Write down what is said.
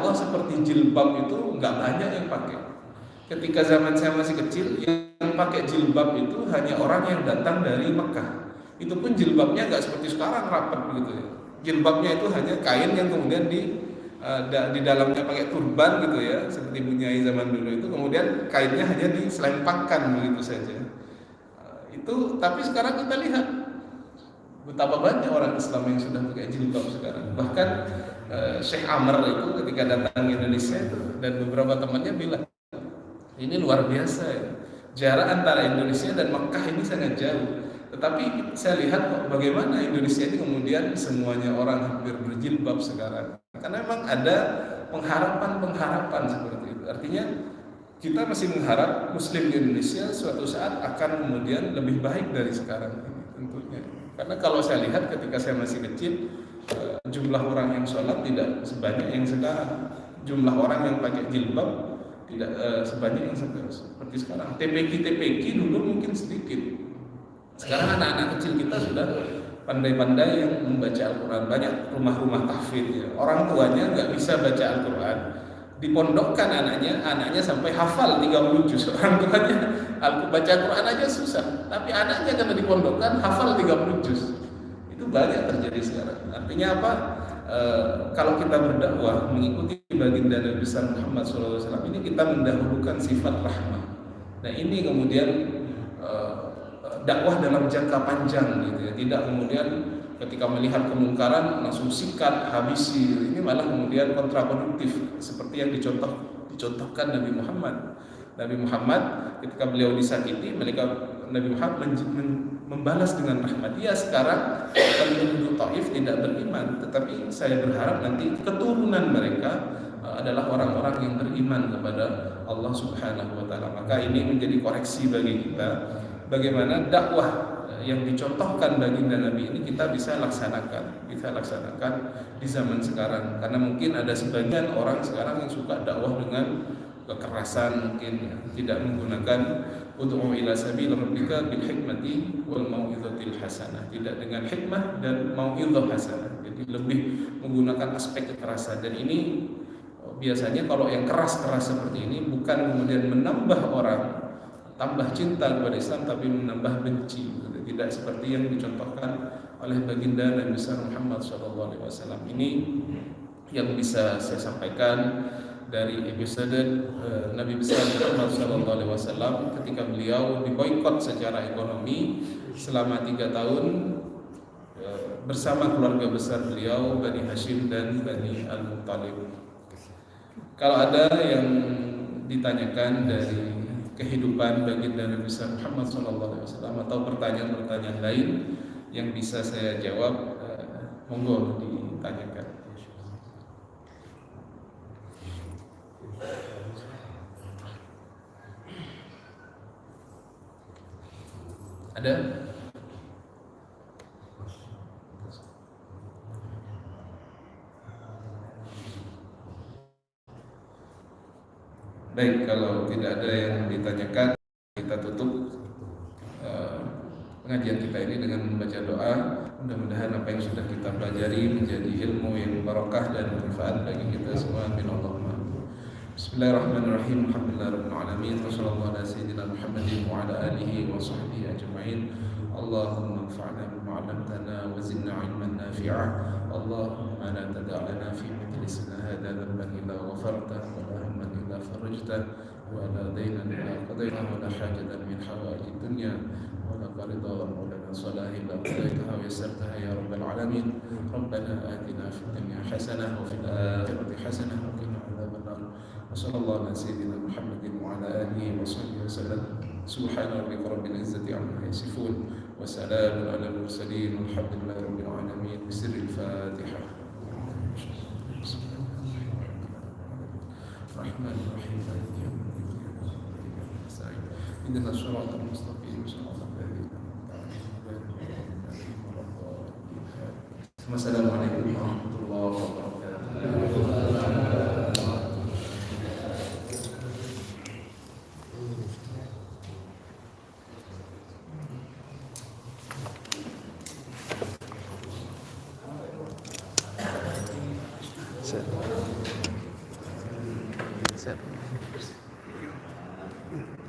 Allah seperti jilbab itu nggak banyak yang pakai. Ketika zaman saya masih kecil, yang pakai jilbab itu hanya orang yang datang dari Mekah. Itu pun jilbabnya nggak seperti sekarang rapat begitu ya. Jilbabnya itu hanya kain yang kemudian di dalamnya pakai turban gitu ya, seperti bunyai zaman dulu itu. Kemudian kainnya hanya diselempangkan begitu saja. Itu tapi sekarang kita lihat betapa banyak orang Islam yang sudah pakai jilbab sekarang. Bahkan Syekh Amr itu ketika datang ke Indonesia itu dan beberapa temannya bilang, ini luar biasa ya. Jarak antara Indonesia dan Mekah ini sangat jauh. Tetapi saya lihat bagaimana Indonesia ini kemudian semuanya orang hampir berjilbab sekarang. Karena memang ada pengharapan-pengharapan seperti itu. Artinya kita masih mengharap Muslim di Indonesia suatu saat akan kemudian lebih baik dari sekarang ini tentunya. Karena kalau saya lihat ketika saya masih kecil, jumlah orang yang sholat tidak sebanyak yang sekarang. Jumlah orang yang pakai jilbab tidak sebanyak yang seperti sekarang. TPQ dulu mungkin sedikit. Sekarang anak-anak kecil kita sudah pandai-pandai yang membaca Al-Quran. Banyak rumah-rumah tahfidz ya. Orang tuanya nggak bisa baca Al-Quran, dipondokkan anaknya sampai hafal 30 juz. Orang tuanya baca Al-Quran aja susah, tapi anaknya karena dipondokkan hafal 30 juz. Itu banyak terjadi sekarang. Artinya apa? Kalau kita berdakwah mengikuti baginda Nabi besar Muhammad SAW ini, kita mendahulukan sifat rahmah. Nah ini kemudian dakwah dalam jangka panjang gitu ya. Tidak kemudian ketika melihat kemungkaran langsung sikat, habisi. Ini malah kemudian kontraproduktif seperti yang dicontohkan Nabi Muhammad. Nabi Muhammad ketika beliau disakiti, Nabi Muhammad membalas dengan rahmat. Dia sekarang penduduk Taif tidak beriman, tetapi saya berharap nanti keturunan mereka adalah orang-orang yang beriman kepada Allah Subhanahu wa taala. Maka ini menjadi koreksi bagi kita bagaimana dakwah yang dicontohkan baginda Nabi ini kita bisa laksanakan di zaman sekarang. Karena mungkin ada sebagian orang sekarang yang suka dakwah dengan kekerasan, mungkin ya, tidak menggunakan ud'u ila sabil rabbika bil hikmati wal mau'izatil hasanah, tidak dengan hikmah dan mau'izah hasanah. Jadi lebih menggunakan aspek kekerasan, dan ini biasanya kalau yang keras-keras seperti ini bukan kemudian menambah orang tambah cinta kepada Islam, tapi menambah benci. Tidak seperti yang dicontohkan oleh baginda Nabi besar Muhammad SAW. Ini yang bisa saya sampaikan dari episode Nabi besar Muhammad SAW ketika beliau diboikot secara ekonomi selama 3 tahun bersama keluarga besar beliau, Bani Hashim dan Bani Al-Muttalib. Kalau ada yang ditanyakan dari kehidupan baginda Nabi besar Muhammad SAW atau pertanyaan-pertanyaan lain yang bisa saya jawab, monggo ditanyakan. Ada? Baik, kalau tidak ada yang ditanyakan, kita tutup pengajian kita ini dengan membaca doa. Mudah-mudahan apa yang sudah kita pelajari menjadi ilmu yang barakah dan bermanfaat bagi kita semua. Amin Allahumma. Bismillahirrahmanirrahim. Alhamdulillahirabbil alamin. Wassallallahu ala sayyidina Muhammadin wa ala alihi wa sahbihi ajma'in. Allahumma anfa'na bima 'allamtana wa zidna 'ilman nafi'a. Allahumma la tada' lana fi majlisina hadha dhanban illa ghafarta wa la hamman illa farajta wa la daynan illa qadayta wa la hajatan min hawaiji dunya wa la qarida wa lana salahi illa qadaytaha wa yassartaha ya rabbal alamin. Rabbana atina fid dunya hasanah wa fil akhirati hasanah wa qina adzaban nar. Wassallallahu ala sayyidina Muhammadin wa ala alihi wa sahbihi wasallam. Subhana rabbika rabbil izzati amma yasifun wa salamun ala mursalin walhamdulillahi rabbil alamin. Bisirril Fatihah. Rahmanirrahim. Ihdinas siratal mustaqim. Wassalamualaikum warahmatullahi wabarakatuh. bergeser.